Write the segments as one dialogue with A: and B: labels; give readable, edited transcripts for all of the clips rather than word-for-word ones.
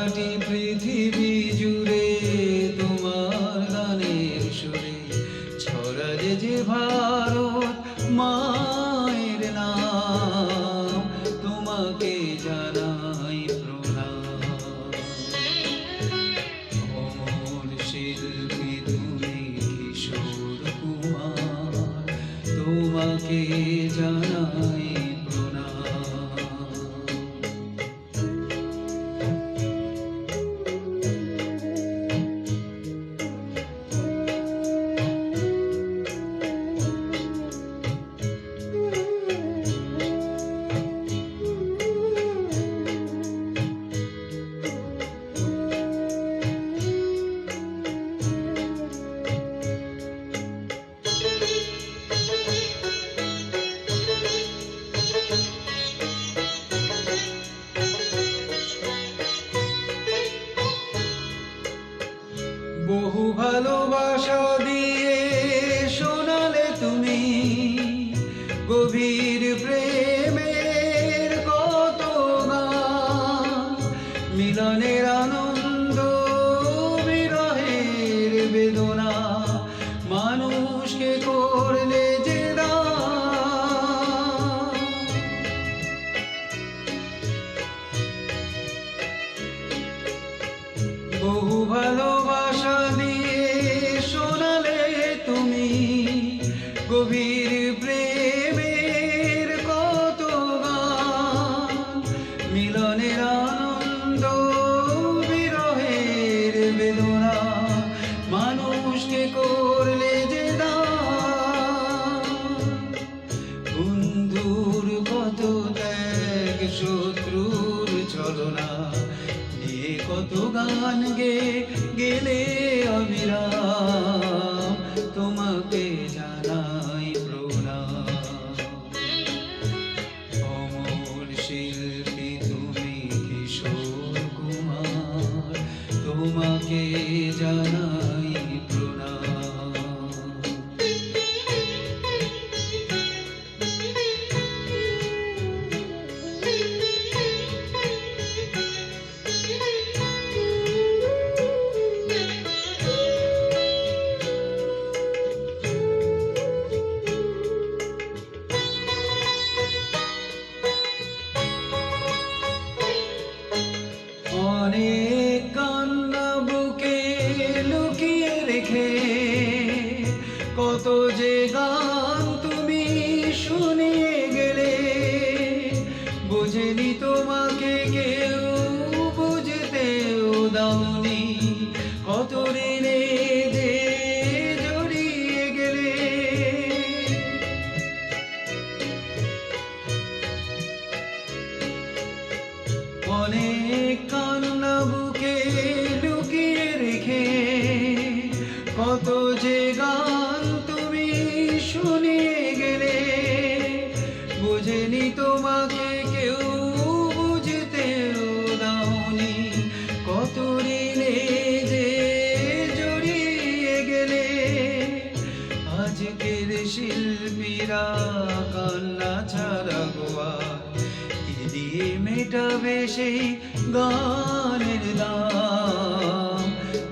A: সারাটি পৃথিবী জুড়ে তোমার গানের সুরে ছড়ালে যে ভারত মায়ের নাম, তোমাকে জানাই প্রণাম। অমর শিল্পী তুমি কিশোর কুমার, তোমাকে জানাই বহু ভালোবাসা দিয়ে শোনালে তুমি গভীর প্রেমের কত গান, মিলনের আনন্দ বিরহের বেদনা মানুষকে করলে যে দান। বহু ভালোবাসা দিয়ে শোনালে তুমি গভীর প্রেমের কত গান, মিলনের আনন্দ বিরহের বেদনা মানুষকে করলে যে দান। বন্ধুর কত ত্যাগ, শত্রুর ছলনা নিয়ে কত গান গেলে অবিরাম, তোমাকে জানাই প্রণাম। অমর শিল্পী তুমি কিশোর কুমার, তোমাকে জানাই প্রণাম। অনেক কান্না বুকে লুকিয়ে রেখে কত যে গান তুমি শুনিয়ে গেলে, বুঝেনি তোমাকে কেউ, বুঝতেও দাওনি কত ঋণে যে জড়িয়ে গেলে। অনেক কান্না বুকে লুকিয়ে রেখে কত যে গান তুমি শুনিয়ে গেলে, বুঝেনি তোমাকে কেউ, বুঝতেও দাওনি কত ঋণে যে জড়িয়ে গেলে। আজকের শিল্পীরা কান্না ছাড়া গোয়া দিয়ে মেটাবে সেই গানের দাম,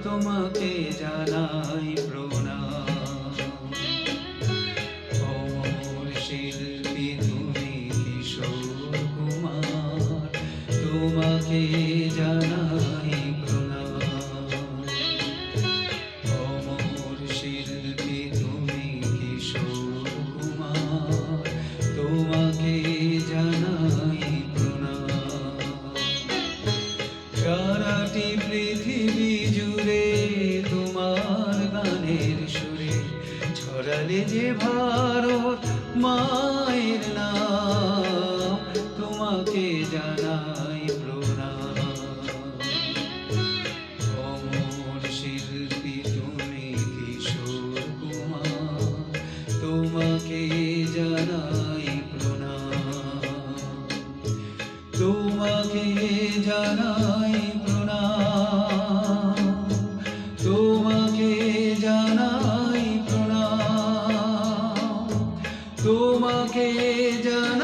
A: তোমাকে জানাই প্রণাম। অমর শিল্পী তুমি কিশোর কুমার, তোমাকে জানাই প্রণাম। অমর শিল্পী তুমি কিশোর কুমার, তোমাকে জানাই সারাটি পৃথিবী জুড়ে তোমার গানের সুরে ছড়ালে যে ভারত মায়ের নাম, তোমাকে জানাই প্রণাম। অমর শিল্পী তুমি কিশোর কুমার, তোমাকে জানাই প্রণাম। তোমাকে জানাই প্রণাম, তোমাকে জানাই প্রণাম, তোমাকে জানাই।